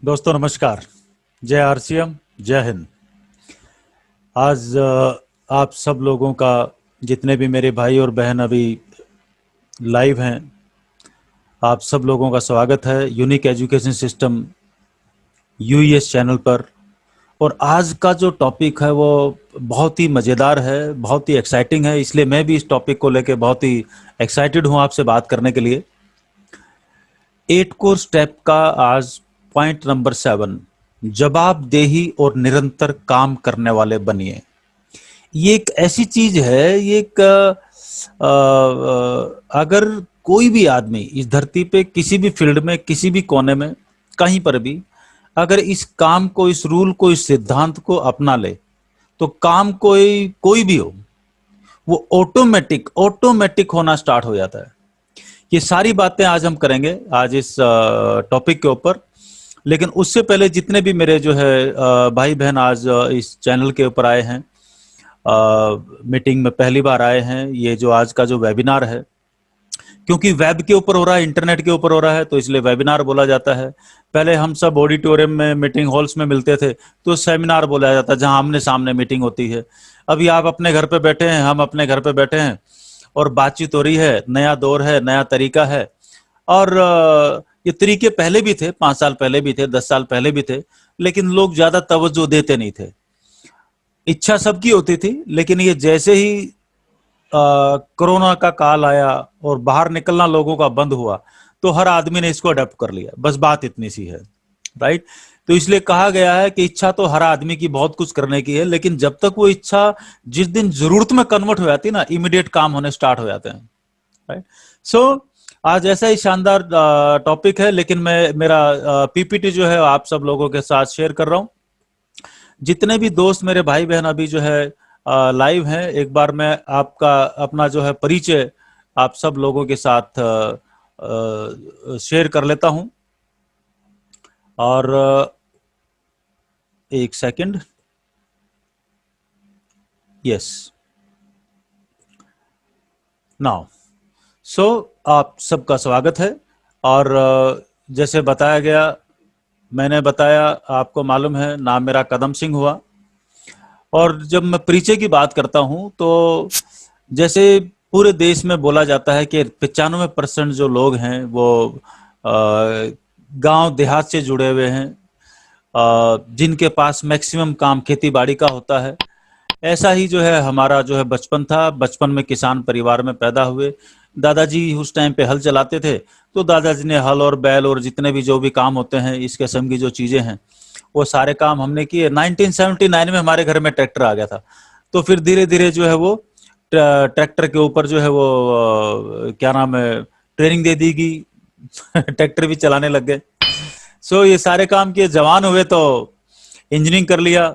दोस्तों नमस्कार। जय आरसीएम, जय हिंद। आज आप सब लोगों का, जितने भी मेरे भाई और बहन अभी लाइव हैं, आप सब लोगों का स्वागत है यूनिक एजुकेशन सिस्टम यूईएस चैनल पर। और आज का जो टॉपिक है वो बहुत ही मज़ेदार है, बहुत ही एक्साइटिंग है, इसलिए मैं भी इस टॉपिक को लेकर बहुत ही एक्साइटेड हूँ आपसे बात करने के लिए। 8 कोर स्टेप का आज पॉइंट नंबर 7, जवाबदेही और निरंतर काम करने वाले बनिए। ये एक ऐसी चीज है, ये एक अगर कोई भी आदमी इस धरती पे किसी भी फील्ड में, किसी भी कोने में, कहीं पर भी अगर इस काम को, इस रूल को, इस सिद्धांत को अपना ले तो काम कोई कोई भी हो, वो ऑटोमेटिक ऑटोमेटिक होना स्टार्ट हो जाता है। ये सारी बातें आज हम करेंगे आज इस टॉपिक के ऊपर। लेकिन उससे पहले जितने भी मेरे जो है भाई बहन आज इस चैनल के ऊपर आए हैं, मीटिंग में पहली बार आए हैं, ये जो आज का जो वेबिनार है, क्योंकि वेब के ऊपर हो रहा है, इंटरनेट के ऊपर हो रहा है, तो इसलिए वेबिनार बोला जाता है। पहले हम सब ऑडिटोरियम में, मीटिंग हॉल्स में मिलते थे तो सेमिनार बोला जाता है, जहां आमने सामने मीटिंग होती है। अभी आप अपने घर पे बैठे हैं, हम अपने घर पे बैठे हैं और बातचीत हो रही है। नया दौर है, नया तरीका है। और ये तरीके पहले भी थे, 5 साल पहले भी थे, 10 साल पहले भी थे, लेकिन लोग ज्यादा तवज्जो देते नहीं थे। इच्छा सबकी होती थी, लेकिन ये जैसे ही कोरोना का काल आया और बाहर निकलना लोगों का बंद हुआ तो हर आदमी ने इसको अडेप्ट कर लिया। बस बात इतनी सी है, राइट। तो इसलिए कहा गया है कि इच्छा तो हर आदमी की बहुत कुछ करने की है, लेकिन जब तक वो इच्छा जिस दिन जरूरत में कन्वर्ट हो जाती है ना, इमीडिएट काम होने स्टार्ट हो जाते हैं, राइट। सो आज ऐसा ही शानदार टॉपिक है, लेकिन मैं मेरा पीपीटी जो है आप सब लोगों के साथ शेयर कर रहा हूं। जितने भी दोस्त मेरे भाई बहन अभी जो है लाइव हैं, एक बार मैं आपका अपना जो है परिचय आप सब लोगों के साथ शेयर कर लेता हूं। और एक सेकंड, यस, नाउ। सो आप सबका स्वागत है। और जैसे बताया गया, मैंने बताया, आपको मालूम है नाम मेरा कदम सिंह हुआ। और जब मैं परिचय की बात करता हूं तो जैसे पूरे देश में बोला जाता है कि 95% जो लोग हैं वो गांव देहात से जुड़े हुए हैं, जिनके पास मैक्सिमम काम खेती बाड़ी का होता है। ऐसा ही जो है हमारा जो है बचपन था। बचपन में किसान परिवार में पैदा हुए। दादाजी उस टाइम पे हल चलाते थे, तो दादाजी ने हल और बैल और जितने भी जो भी काम होते हैं, इस किस्म की जो चीजें हैं, वो सारे काम हमने किए। 1979 में हमारे घर में ट्रैक्टर आ गया था, तो फिर धीरे धीरे जो है वो ट्रैक्टर के ऊपर जो है वो क्या नाम है, ट्रेनिंग दे दी गई। ट्रैक्टर भी चलाने लग गए। सो ये सारे काम किए, जवान हुए तो इंजीनियरिंग कर लिया।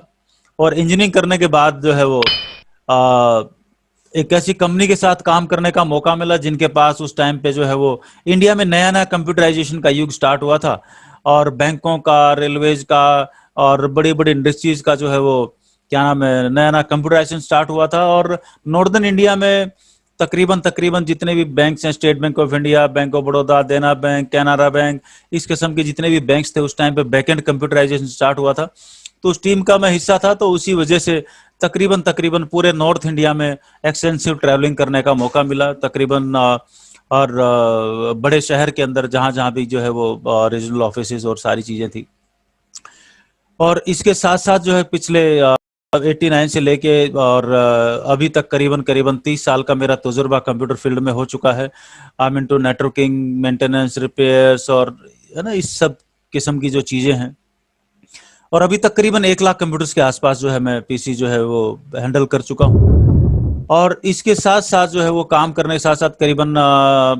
और इंजीनियरिंग करने के बाद जो है वो आ, एक ऐसी कंपनी के साथ काम करने का मौका मिला जिनके पास उस टाइम पे जो है वो इंडिया में नया नया कंप्यूटराइजेशन का युग स्टार्ट हुआ था। और बैंकों का, रेलवेज का और बड़ी बड़ी इंडस्ट्रीज का जो है वो क्या नाम है, नया नया कंप्यूटराइजेशन स्टार्ट हुआ था। और नॉर्दर्न इंडिया में तकरीबन तकरीबन जितने भी बैंक्स हैं, state bank of India, bank of Baroda, देना बैंक, कैनरा बैंक, इस किस्म के जितने भी बैंक्स थे, उस टाइम पे बैकएंड कंप्यूटराइजेशन स्टार्ट हुआ था। तो उस टीम का मैं हिस्सा था, तो उसी वजह से तकरीबन तकरीबन पूरे नॉर्थ इंडिया में एक्सटेंसिव ट्रैवलिंग करने का मौका मिला। तकरीबन और बड़े शहर के अंदर जहां जहां भी जो है वो रीजनल ऑफिसेज और सारी चीजें थी। और इसके साथ साथ जो है पिछले 89 से लेके और अभी तक करीबन करीबन 30 साल का मेरा तजुर्बा कंप्यूटर फील्ड में हो चुका है। I am into networking, maintenance, repairs और है ना, इस सब किस्म की जो चीजें हैं। और अभी तक करीबन 1 लाख कंप्यूटर्स के आसपास जो है मैं पीसी जो है वो हैंडल कर चुका हूँ। और इसके साथ साथ जो है वो काम करने के साथ साथ करीबन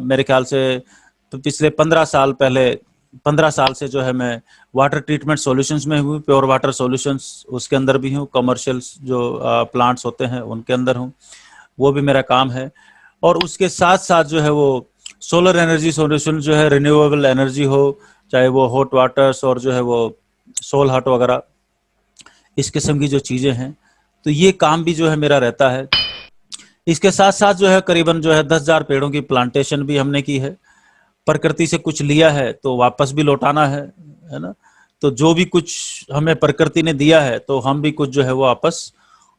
मेरे ख्याल से पिछले 15 साल से जो है मैं वाटर ट्रीटमेंट सॉल्यूशंस में हूँ, प्योर वाटर सॉल्यूशंस उसके अंदर भी हूँ, कमर्शियल जो प्लांट्स होते हैं उनके अंदर हूँ, वो भी मेरा काम है। और उसके साथ साथ जो है वो सोलर एनर्जी सॉल्यूशन जो है, रिन्यूएबल एनर्जी हो, चाहे वो हॉट वाटर्स और जो है वो सोल हट वगैरह, इस किस्म की जो चीजें हैं, तो ये काम भी जो है मेरा रहता है। इसके साथ साथ जो है करीबन जो है 10,000 पेड़ों की प्लांटेशन भी हमने की है। प्रकृति से कुछ लिया है तो वापस भी लौटाना है ना। तो जो भी कुछ हमें प्रकृति ने दिया है तो हम भी कुछ जो है वो आपस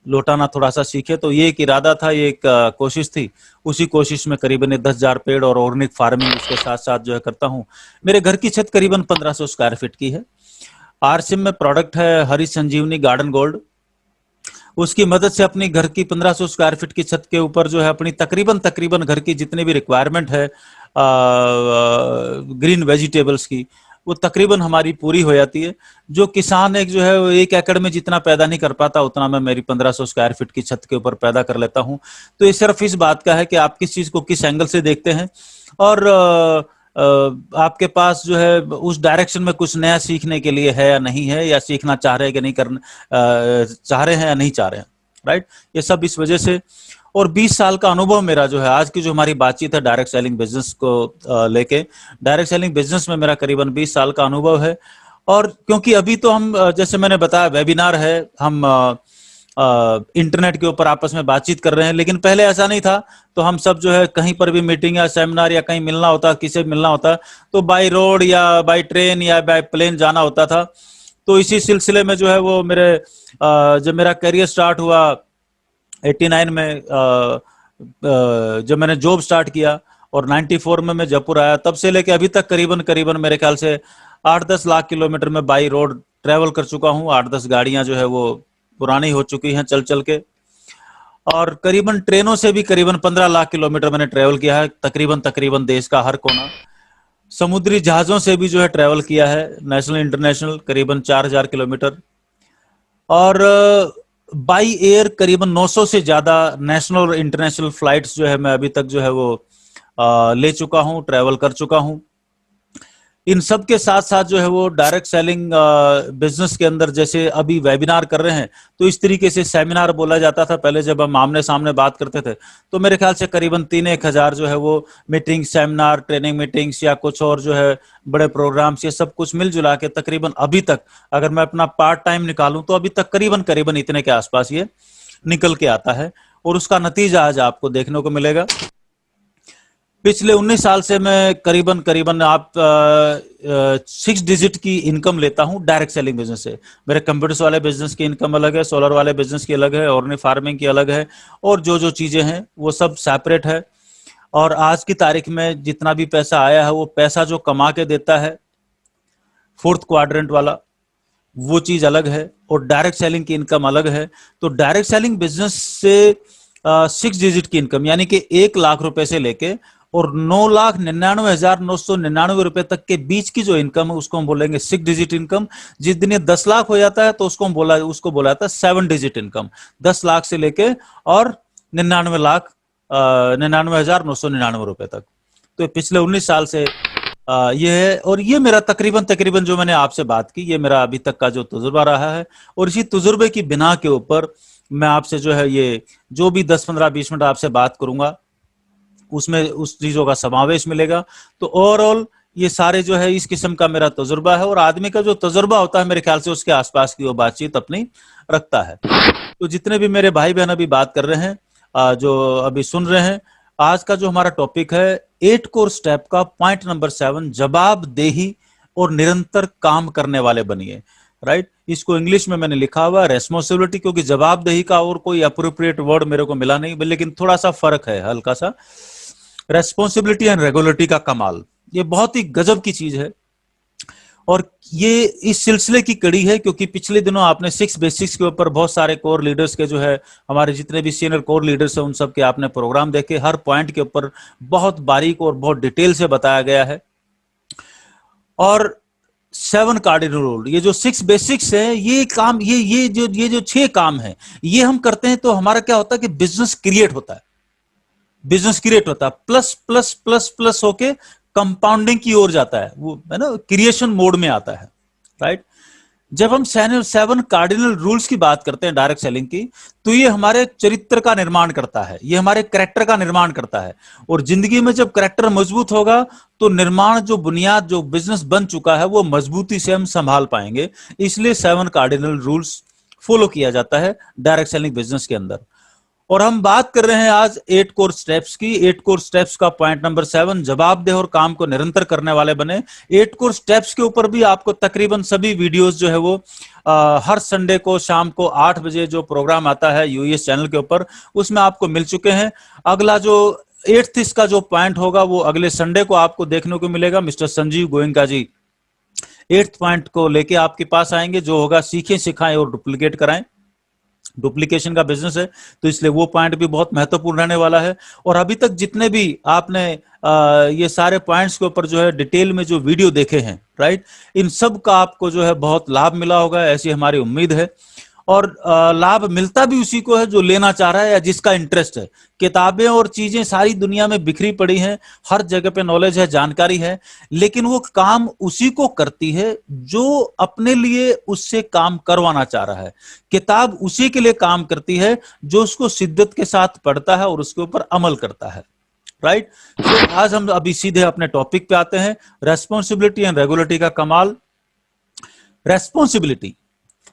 लौटाना थोड़ा सा सीखे। तो ये एक इरादा था, ये एक कोशिश थी। उसी कोशिश में करीबन 10,000 पेड़ और ऑर्गेनिक फार्मिंग उसके साथ साथ जो है करता हूँ। मेरे घर की छत करीबन 1500 स्क्वायर फीट की है। आरसिम में प्रोडक्ट है हरी संजीवनी गार्डन गोल्ड। उसकी मदद से अपनी घर की 1500 स्क्वायर फीट की छत के ऊपर जो है अपनी तकरीबन घर की जितनी भी रिक्वायरमेंट है ग्रीन वेजिटेबल्स की, वो तकरीबन हमारी पूरी हो जाती है। जो किसान एक जो है वो 1 एकड़ में जितना पैदा नहीं कर पाता उतना मैं मेरी 1500 स्क्वायर फीट की छत के ऊपर पैदा कर लेता हूँ। तो ये सिर्फ इस बात का है कि आप किस चीज को किस एंगल से देखते हैं और आपके पास जो है उस डायरेक्शन में कुछ नया सीखने के लिए है या नहीं है, या सीखना चाह रहे हैं कि नहीं करना चाह रहे हैं या नहीं चाह रहे हैं, राइट। ये सब इस वजह से। और 20 साल का अनुभव मेरा जो है, आज की जो हमारी बातचीत है डायरेक्ट सेलिंग बिजनेस को लेके, डायरेक्ट सेलिंग बिजनेस में मेरा करीबन 20 साल का अनुभव है। और क्योंकि अभी तो हम जैसे मैंने बताया वेबिनार है, हम इंटरनेट के ऊपर आपस में बातचीत कर रहे हैं, लेकिन पहले ऐसा नहीं था। तो हम सब जो है कहीं पर भी मीटिंग या सेमिनार या कहीं मिलना होता, किसी मिलना होता तो बाय रोड या बाय ट्रेन या बाय प्लेन जाना होता था। तो इसी सिलसिले में जो है वो मेरे जब मेरा करियर स्टार्ट हुआ 89 में, जब मैंने जॉब स्टार्ट किया और 94 में मैं जयपुर आया, तब से लेके अभी तक करीबन मेरे ख्याल से 8-10 लाख किलोमीटर में बाई रोड ट्रेवल कर चुका हूँ। 8-10 गाड़ियां जो है वो पुरानी हो चुकी हैं चल चल के, और करीबन ट्रेनों से भी करीबन 15 लाख किलोमीटर मैंने ट्रेवल किया है, तकरीबन देश का हर कोना। समुद्री जहाजों से भी जो है ट्रेवल किया है, नेशनल इंटरनेशनल करीबन 4000 किलोमीटर, और बाई एयर करीबन 900 से ज्यादा नेशनल और इंटरनेशनल फ्लाइट्स जो है मैं अभी तक जो है वो ले चुका हूं, ट्रेवल कर चुका हूं। इन सब के साथ साथ जो है वो डायरेक्ट सेलिंग बिजनेस के अंदर जैसे अभी वेबिनार कर रहे हैं, तो इस तरीके से सेमिनार बोला जाता था पहले जब हम आमने सामने बात करते थे। तो मेरे ख्याल से करीबन 3-1 हजार जो है वो मीटिंग, सेमिनार, ट्रेनिंग मीटिंग्स या कुछ और जो है बड़े प्रोग्राम्स, ये सब कुछ मिलजुला के तकरीबन अभी तक अगर मैं अपना पार्ट टाइम निकालूं तो अभी तक करीबन इतने के आसपास ये निकल के आता है। और उसका नतीजा आज आपको देखने को मिलेगा। पिछले 19 साल से मैं करीबन आप 6 डिजिट की इनकम लेता हूं डायरेक्ट सेलिंग बिजनेस से। मेरे कंप्यूटर्स वाले बिजनेस की इनकम अलग है, सोलर वाले बिजनेस की अलग है, ऑर्गेनिक फार्मिंग की अलग है, और जो चीजें हैं वो सब सेपरेट है। और आज की तारीख में जितना भी पैसा आया है वो पैसा जो कमा के देता है फोर्थ क्वाड्रेंट वाला, वो चीज अलग है, और डायरेक्ट सेलिंग की इनकम अलग है। तो डायरेक्ट सेलिंग बिजनेस से 6 डिजिट की इनकम यानी कि 1 लाख रुपए से लेके और 9,99,999 रुपए तक के बीच की जो इनकम है उसको हम बोलेंगे 6 डिजिट इनकम। जिस दिन ये 10 लाख हो जाता है तो उसको बोला जाता है 7 डिजिट इनकम। 10 लाख से लेके और 99,999 रुपए तक। तो पिछले 19 साल से ये है, और ये मेरा तकरीबन जो मैंने आपसे बात की, ये मेरा अभी तक का जो तजुर्बा रहा है। और इसी तजुर्बे की बिना के ऊपर मैं आपसे जो है ये जो भी 10-15-20 मिनट आपसे बात करूंगा उसमें उस चीजों का समावेश मिलेगा। तो ओवरऑल ये सारे जो है इस किस्म का मेरा तजुर्बा है, और आदमी का जो तजुर्बा होता है मेरे ख्याल से उसके आसपास की वो बातचीत अपनी रखता है। तो जितने भी मेरे भाई बहन अभी बात कर रहे हैं, जो अभी सुन रहे हैं, आज का जो हमारा टॉपिक है 8 कोर स्टेप का पॉइंट नंबर 7, जवाबदेही और निरंतर काम करने वाले बनिए। राइट, इसको इंग्लिश में मैंने लिखा हुआ रेस्पॉन्सिबिलिटी, क्योंकि जवाबदेही का और कोई अप्रोप्रिएट वर्ड मेरे को मिला नहीं, लेकिन थोड़ा सा फर्क है, हल्का सा। रेस्पॉन्सिबिलिटी एंड रेगुलरिटी का कमाल, ये बहुत ही गजब की चीज है, और ये इस सिलसिले की कड़ी है क्योंकि पिछले दिनों आपने 6 बेसिक्स के ऊपर बहुत सारे कोर लीडर्स के जो है हमारे जितने भी सीनियर कोर लीडर्स हैं उन सब के आपने प्रोग्राम देखे, हर पॉइंट के ऊपर बहुत बारीक और बहुत डिटेल से बताया गया है। और 7 कार्डिनल रूल, ये जो 6 बेसिक्स है, ये काम, ये जो 6 काम है, ये हम करते हैं तो हमारा क्या होता है कि बिजनेस क्रिएट होता है, प्लस प्लस प्लस प्लस होके कंपाउंडिंग की ओर जाता है, वो है ना, क्रिएशन मोड में आता है। राइट, जब हम 7 कार्डिनल रूल्स की बात करते हैं डायरेक्ट सेलिंग की, तो ये हमारे चरित्र का निर्माण करता है, ये हमारे कैरेक्टर का निर्माण करता है। और जिंदगी में जब कैरेक्टर मजबूत होगा तो निर्माण, जो बुनियाद, जो बिजनेस बन चुका है, वो मजबूती से हम संभाल पाएंगे। इसलिए 7 कार्डिनल रूल्स फॉलो किया जाता है डायरेक्ट सेलिंग बिजनेस के अंदर। और हम बात कर रहे हैं आज 8 कोर स्टेप्स की। 8 कोर स्टेप्स का पॉइंट नंबर 7, जवाबदेह और काम को निरंतर करने वाले बने। 8 कोर स्टेप्स के ऊपर भी आपको तकरीबन सभी वीडियोस जो है वो हर संडे को शाम को 8 बजे जो प्रोग्राम आता है यूएस चैनल के ऊपर, उसमें आपको मिल चुके हैं। अगला जो 8th इसका जो पॉइंट होगा वो अगले संडे को आपको देखने को मिलेगा। मिस्टर संजीव गोयनका जी 8th पॉइंट को लेके आपके पास आएंगे, जो होगा सीखें, सिखाएं और डुप्लीकेट कराएं। डुप्लीकेशन का बिजनेस है, तो इसलिए वो पॉइंट भी बहुत महत्वपूर्ण रहने वाला है। और अभी तक जितने भी आपने ये सारे पॉइंट्स के ऊपर जो है डिटेल में जो वीडियो देखे हैं, राइट, इन सब का आपको जो है बहुत लाभ मिला होगा, ऐसी हमारी उम्मीद है। और लाभ मिलता भी उसी को है जो लेना चाह रहा है या जिसका इंटरेस्ट है। किताबें और चीजें सारी दुनिया में बिखरी पड़ी हैं, हर जगह पे नॉलेज है, जानकारी है, लेकिन वो काम उसी को करती है जो अपने लिए उससे काम करवाना चाह रहा है। किताब उसी के लिए काम करती है जो उसको शिद्दत के साथ पढ़ता है और उसके ऊपर अमल करता है, राइट। तो आज हम अभी सीधे अपने टॉपिक पे आते हैं, रेस्पॉन्सिबिलिटी एंड रेगुलेटरी का कमाल। रेस्पॉन्सिबिलिटी,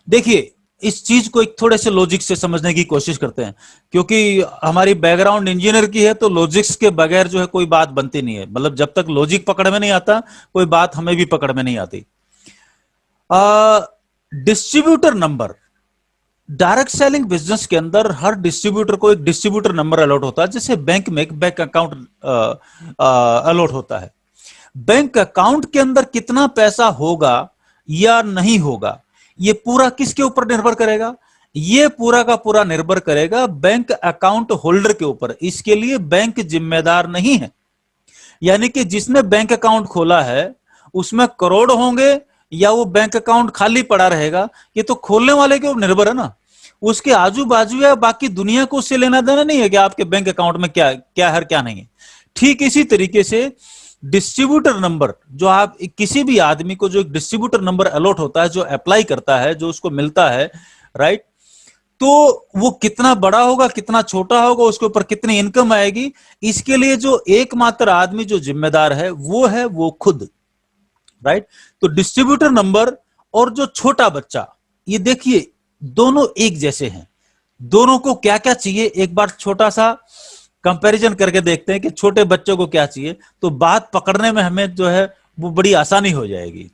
देखिए इस चीज को एक थोड़े से लॉजिक से समझने की कोशिश करते हैं, क्योंकि हमारी बैकग्राउंड इंजीनियर की है, तो लॉजिक्स के बगैर जो है कोई बात बनती नहीं है। मतलब जब तक लॉजिक पकड़ में नहीं आता, कोई बात हमें भी पकड़ में नहीं आती। Distributor number, direct selling business के अंदर हर डिस्ट्रीब्यूटर को एक डिस्ट्रीब्यूटर नंबर अलॉट होता है, जैसे बैंक में एक बैंक अकाउंट अलॉट होता है। बैंक अकाउंट के अंदर कितना पैसा होगा या नहीं होगा, ये पूरा किसके ऊपर निर्भर करेगा? ये पूरा का पूरा निर्भर करेगा बैंक अकाउंट होल्डर के ऊपर। इसके लिए बैंक जिम्मेदार नहीं है। यानी कि जिसने बैंक अकाउंट खोला है उसमें करोड़ होंगे या वो बैंक अकाउंट खाली पड़ा रहेगा, ये तो खोलने वाले के ऊपर निर्भर है ना। उसके आजू बाजू या बाकी दुनिया को उससे लेना देना नहीं है कि आपके बैंक अकाउंट में क्या क्या है क्या नहीं है। ठीक इसी तरीके से डिस्ट्रीब्यूटर नंबर, जो आप किसी भी आदमी को जो एक डिस्ट्रीब्यूटर नंबर अलॉट होता है, जो अप्लाई करता है, जो उसको मिलता है, राइट, तो वो कितना बड़ा होगा कितना छोटा होगा, उसके ऊपर कितनी इनकम आएगी, इसके लिए जो एकमात्र आदमी जो जिम्मेदार है वो है वो खुद, राइट। तो डिस्ट्रीब्यूटर नंबर और जो छोटा बच्चा, ये देखिए दोनों एक जैसे हैं। दोनों को क्या क्या चाहिए, एक बार छोटा सा कंपैरिजन करके देखते हैं कि छोटे बच्चों को क्या चाहिए, तो बात पकड़ने में हमें जो है वो बड़ी आसानी हो जाएगी।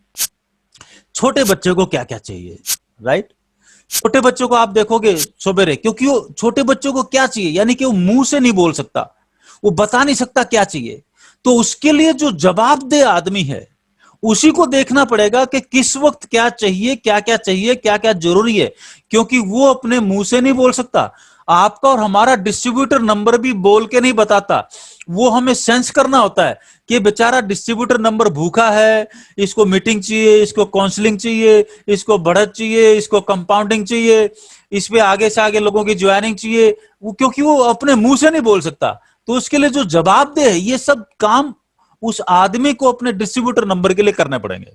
छोटे बच्चे को क्या क्या चाहिए, राइट। छोटे बच्चों को आप देखोगे सवेरे, क्योंकि वो छोटे बच्चों को क्या चाहिए, यानी कि वो मुंह से नहीं बोल सकता, वो बता नहीं सकता क्या चाहिए, तो उसके लिए जो जवाबदेह आदमी है उसी को देखना पड़ेगा कि किस वक्त क्या चाहिए, क्या क्या चाहिए, क्या क्या जरूरी है, क्योंकि वो अपने मुंह से नहीं बोल सकता। आपका और हमारा डिस्ट्रीब्यूटर नंबर भी बोल के नहीं बताता, वो हमें सेंस करना होता है कि बेचारा डिस्ट्रीब्यूटर नंबर भूखा है, इसको मीटिंग चाहिए, इसको काउंसलिंग चाहिए, इसको बढ़त चाहिए, इसको कंपाउंडिंग चाहिए, इस पे आगे से आगे लोगों की ज्वाइनिंग चाहिए, वो क्योंकि वो अपने मुंह से नहीं बोल सकता। तो उसके लिए जो जवाबदेह है, ये सब काम उस आदमी को अपने डिस्ट्रीब्यूटर नंबर के लिए करने पड़ेंगे।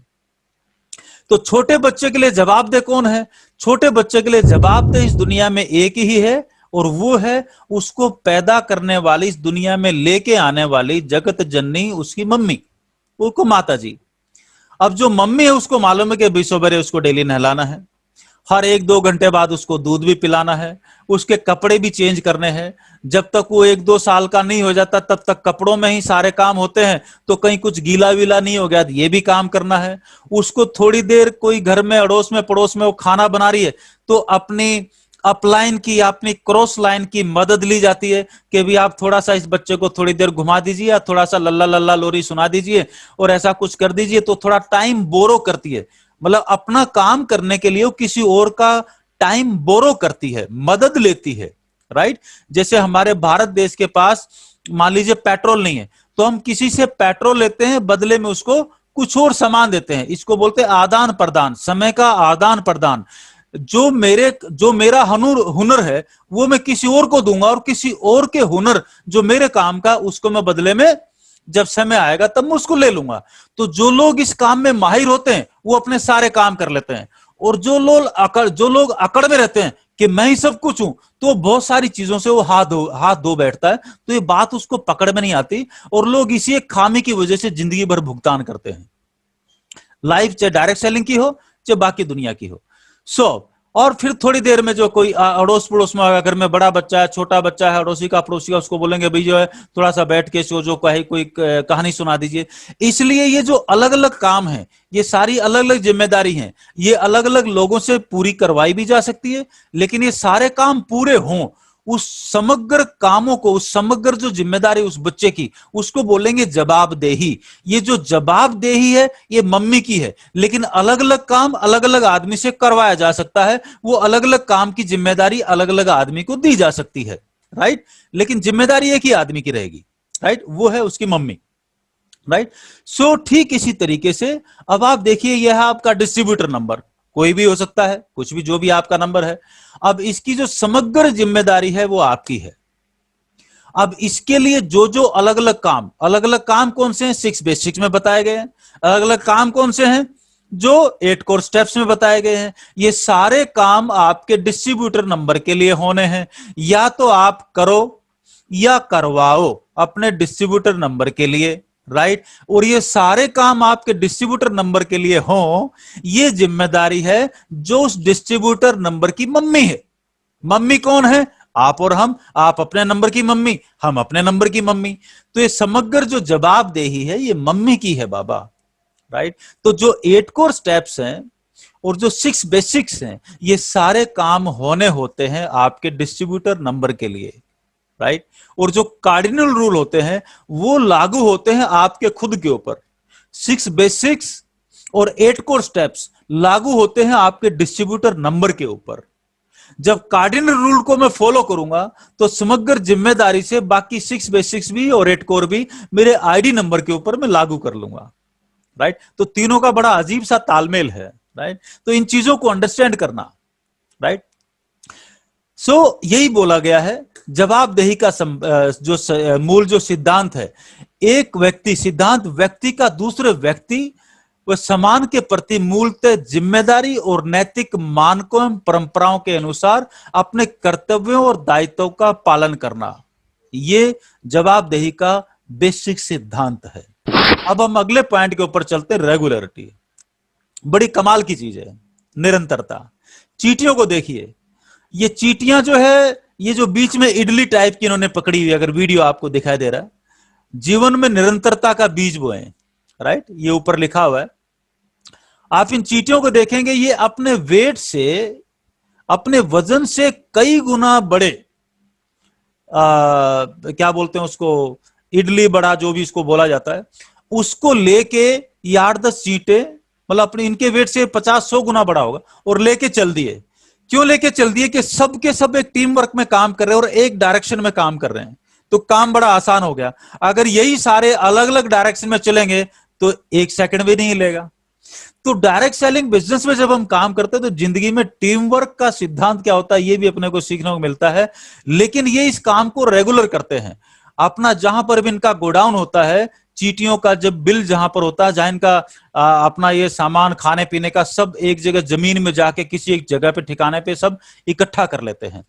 तो छोटे बच्चे के लिए जवाबदेह कौन है? छोटे बच्चे के लिए जवाबदेह इस दुनिया में एक ही है, और वो है उसको पैदा करने वाली, इस दुनिया में लेके आने वाली जगत जननी, उसकी मम्मी, उसको माता जी। अब जो मम्मी है उसको मालूम है कि 20 सवेरे उसको डेली नहलाना है, हर 1-2 घंटे बाद उसको दूध भी पिलाना है, उसके कपड़े भी चेंज करने हैं। जब तक वो 1-2 साल का नहीं हो जाता तब तक कपड़ों में ही सारे काम होते हैं, तो कहीं कुछ गीला वीला नहीं हो गया तो ये भी काम करना है। उसको थोड़ी देर कोई घर में अड़ोस में पड़ोस में वो खाना बना रही है, तो अपनी अपलाइन की, अपनी क्रॉस लाइन की मदद ली जाती है कि भी आप थोड़ा सा इस बच्चे को थोड़ी देर घुमा दीजिए, या थोड़ा सा लल्ला लल्ला लोरी सुना दीजिए और ऐसा कुछ कर दीजिए। तो थोड़ा टाइम बोरो करती है, मतलब अपना काम करने के लिए वो किसी और का टाइम बोरो करती है, मदद लेती है, राइट। जैसे हमारे भारत देश के पास मान लीजिए पेट्रोल नहीं है, तो हम किसी से पेट्रोल लेते हैं, बदले में उसको कुछ और सामान देते हैं। इसको बोलते हैं आदान प्रदान, समय का आदान प्रदान। जो मेरा हुनर है वो मैं किसी और को दूंगा, और किसी और के हुनर जो मेरे काम का, उसको मैं बदले में जब समय आएगा तब मैं उसको ले लूंगा। तो जो लोग इस काम में माहिर होते हैं वो अपने सारे काम कर लेते हैं, और जो लोग अकड़ में रहते हैं कि मैं ही सब कुछ हूं, तो बहुत सारी चीजों से वो हाथ धो बैठता है। तो ये बात उसको पकड़ में नहीं आती, और लोग इसी एक खामी की वजह से जिंदगी भर भुगतान करते हैं। लाइफ चाहे डायरेक्ट सेलिंग की हो चाहे बाकी दुनिया की हो। और फिर थोड़ी देर में जो कोई अड़ोस पड़ोस में अगर में बड़ा बच्चा है, छोटा बच्चा है, अड़ोसी का पड़ोसी का, उसको बोलेंगे भाई जो है थोड़ा सा बैठ के जो कहे कोई कहानी सुना दीजिए। इसलिए ये जो अलग अलग काम है, ये सारी अलग अलग जिम्मेदारी हैं, ये अलग अलग लोगों से पूरी करवाई भी जा सकती है, लेकिन ये सारे काम पूरे हों, उस समग्र कामों को, उस समग्र जो जिम्मेदारी उस बच्चे की, उसको बोलेंगे जवाबदेही। ये जो जवाबदेही है ये मम्मी की है, लेकिन अलग अलग काम अलग अलग आदमी से करवाया जा सकता है। वो अलग अलग काम की जिम्मेदारी अलग अलग आदमी को दी जा सकती है, राइट, लेकिन जिम्मेदारी एक ही आदमी की रहेगी, राइट, वो है उसकी मम्मी, राइट। सो ठीक इसी तरीके से अब आप देखिए, यह है आपका डिस्ट्रीब्यूटर नंबर, कोई भी हो सकता है, कुछ भी, जो भी आपका नंबर है। अब इसकी जो समग्र जिम्मेदारी है वो आपकी है। अब इसके लिए जो जो अलग अलग काम कौन से हैं, 6 बेसिक्स में बताए गए हैं। अलग अलग काम कौन से हैं, जो 8 कोर स्टेप्स में बताए गए हैं। ये सारे काम आपके डिस्ट्रीब्यूटर नंबर के लिए होने हैं। या तो आप करो या करवाओ अपने डिस्ट्रीब्यूटर नंबर के लिए, राइट। और ये सारे काम आपके डिस्ट्रीब्यूटर नंबर के लिए हों, ये जिम्मेदारी है जो उस डिस्ट्रीब्यूटर नंबर की मम्मी है। मम्मी कौन है, आप और हम, आप अपने नंबर की मम्मी, हम अपने नंबर की मम्मी। तो ये समग्र जो जवाबदेही है ये मम्मी की है बाबा, राइट। तो जो 8 कोर स्टेप्स हैं और जो 6 बेसिक्स हैं, ये सारे काम होने होते हैं आपके डिस्ट्रीब्यूटर नंबर के लिए, राइट। और जो कार्डिनल रूल होते हैं वो लागू होते हैं आपके खुद के ऊपर। 6 बेसिक्स और 8 कोर स्टेप्स लागू होते हैं आपके डिस्ट्रीब्यूटर नंबर के ऊपर। जब कार्डिनल रूल को मैं फॉलो करूंगा तो समग्र जिम्मेदारी से बाकी 6 बेसिक्स भी और 8 कोर भी मेरे आईडी नंबर के ऊपर मैं लागू कर लूंगा, राइट। तो तीनों का बड़ा अजीब सा तालमेल है, राइट। तो इन चीजों को अंडरस्टैंड करना, राइट। सो यही बोला गया है, जवाबदेही का जो मूल जो सिद्धांत है, एक व्यक्ति, सिद्धांत व्यक्ति का दूसरे व्यक्ति व समान के प्रति मूलतः जिम्मेदारी और नैतिक मानकों एवं परंपराओं के अनुसार अपने कर्तव्यों और दायित्वों का पालन करना, ये जवाबदेही का बेसिक सिद्धांत है। अब हम अगले पॉइंट के ऊपर चलते, रेगुलरिटी। बड़ी कमाल की चीज है निरंतरता। चींटियों को देखिए, ये चींटियां जो है, ये जो बीच में इडली टाइप की इन्होंने पकड़ी हुई, अगर वीडियो आपको दिखाई दे रहा है, जीवन में निरंतरता का बीज बोए, राइट, ये ऊपर लिखा हुआ है। आप इन चींटियों को देखेंगे, ये अपने वेट से, अपने वजन से कई गुना बड़े, क्या बोलते हैं उसको, इडली बड़ा, जो भी इसको बोला जाता है, उसको लेके ये 8-10 चींटे, मतलब अपने इनके वेट से 50-100 गुना बड़ा होगा, और लेके चल दिए। क्यों लेके चल दिए कि सब के सब एक टीम वर्क में काम कर रहे हैं और एक डायरेक्शन में काम कर रहे हैं, तो काम बड़ा आसान हो गया। अगर यही सारे अलग अलग डायरेक्शन में चलेंगे तो 1 सेकंड भी नहीं लेगा। तो डायरेक्ट सेलिंग बिजनेस में जब हम काम करते हैं तो जिंदगी में टीम वर्क का सिद्धांत क्या होता है ये भी अपने को सीखने को मिलता है। लेकिन ये इस काम को रेगुलर करते हैं। अपना जहां पर भी इनका गोडाउन होता है, चींटियों का जब बिल जहां पर होता है, जहां इनका अपना ये सामान खाने पीने का सब एक जगह जमीन में जाके किसी एक जगह पे ठिकाने पे सब इकट्ठा कर लेते हैं।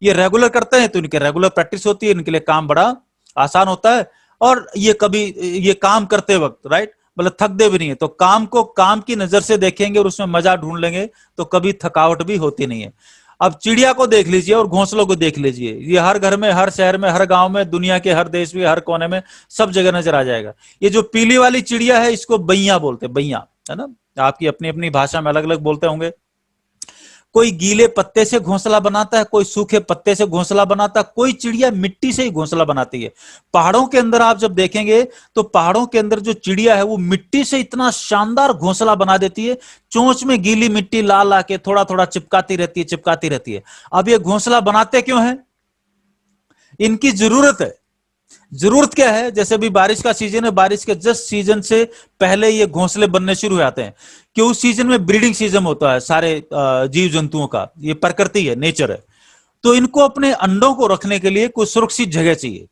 ये रेगुलर करते हैं तो इनके रेगुलर प्रैक्टिस होती है, इनके लिए काम बड़ा आसान होता है। और ये कभी ये काम करते वक्त, राइट, मतलब थकते भी नहीं है। तो काम को काम की नजर से देखेंगे और उसमें मजा ढूंढ लेंगे तो कभी थकावट भी होती नहीं है। अब चिड़िया को देख लीजिए और घोंसलों को देख लीजिए, ये हर घर में, हर शहर में, हर गांव में, दुनिया के हर देश में, हर कोने में, सब जगह नजर आ जाएगा। ये जो पीली वाली चिड़िया है इसको बैया बोलते हैं, बैया, है ना, आपकी अपनी अपनी भाषा में अलग अलग बोलते होंगे। कोई गीले पत्ते से घोंसला बनाता है, कोई सूखे पत्ते से घोंसला बनाता है, कोई चिड़िया मिट्टी से ही घोंसला बनाती है। पहाड़ों के अंदर आप जब देखेंगे तो पहाड़ों के अंदर जो चिड़िया है वो मिट्टी से इतना शानदार घोंसला बना देती है, चोंच में गीली मिट्टी ला ला के थोड़ा थोड़ा चिपकाती रहती है। अब ये घोंसला बनाते क्यों है? इनकी जरूरत है। जरूरत क्या है? जैसे अभी बारिश का सीजन है, बारिश के जस्ट सीजन से पहले ये घोंसले बनने शुरू हो जाते हैं कि उस सीजन में ब्रीडिंग सीजन होता है सारे जीव जंतुओं का, ये प्रकृति है, नेचर है। तो इनको अपने अंडों को रखने के लिए कोई सुरक्षित जगह चाहिए,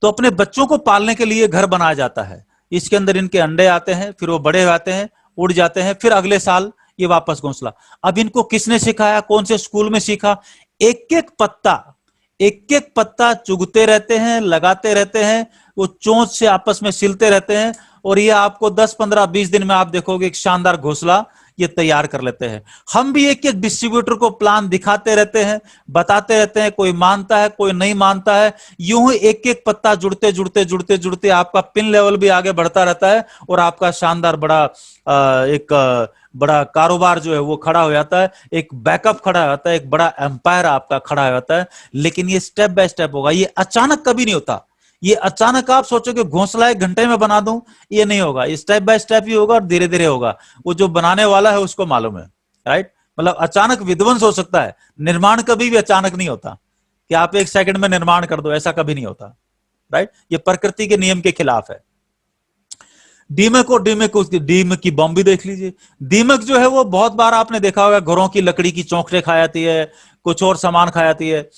तो अपने बच्चों को पालने के लिए घर बनाया जाता है। इसके अंदर इनके अंडे आते हैं, फिर वो बड़े हो जाते हैं, उड़ जाते हैं, फिर अगले साल ये वापस घोंसला। अब इनको किसने सिखाया, कौन से स्कूल में सीखा? एक एक पत्ता चुगते रहते हैं, लगाते रहते हैं, वो चोंच से आपस में सिलते रहते हैं और ये आपको 10, 15, 20 दिन में आप देखोगे एक शानदार घोंसला ये तैयार कर लेते हैं। हम भी एक एक डिस्ट्रीब्यूटर को प्लान दिखाते रहते हैं, बताते रहते हैं, कोई मानता है कोई नहीं मानता है। यूं ही एक एक पत्ता जुड़ते जुड़ते जुड़ते जुड़ते आपका पिन लेवल भी आगे बढ़ता रहता है और आपका शानदार बड़ा एक बड़ा कारोबार जो है वो खड़ा हो जाता है, एक बैकअप खड़ा हो जाता है, एक बड़ा एम्पायर आपका खड़ा हो जाता है। लेकिन ये स्टेप बाय स्टेप होगा, ये अचानक कभी नहीं होता। ये अचानक आप सोचोगे घोंसला 1 घंटे में बना दूं, ये नहीं होगा। ये स्टेप बाय स्टेप ही होगा और धीरे धीरे होगा। वो जो बनाने वाला है उसको मालूम है, राइट। मतलब अचानक विध्वंस हो सकता है, निर्माण कभी भी अचानक नहीं होता कि आप 1 सेकंड में निर्माण कर दो, ऐसा कभी नहीं होता, राइट। ये प्रकृति के नियम के खिलाफ है। दीमक की बम भी देख लीजिए। दीमक जो है वो बहुत बार आपने देखा होगा, घरों की लकड़ी की चौखटें खा जाती है, कुछ और सामान खा जाती है।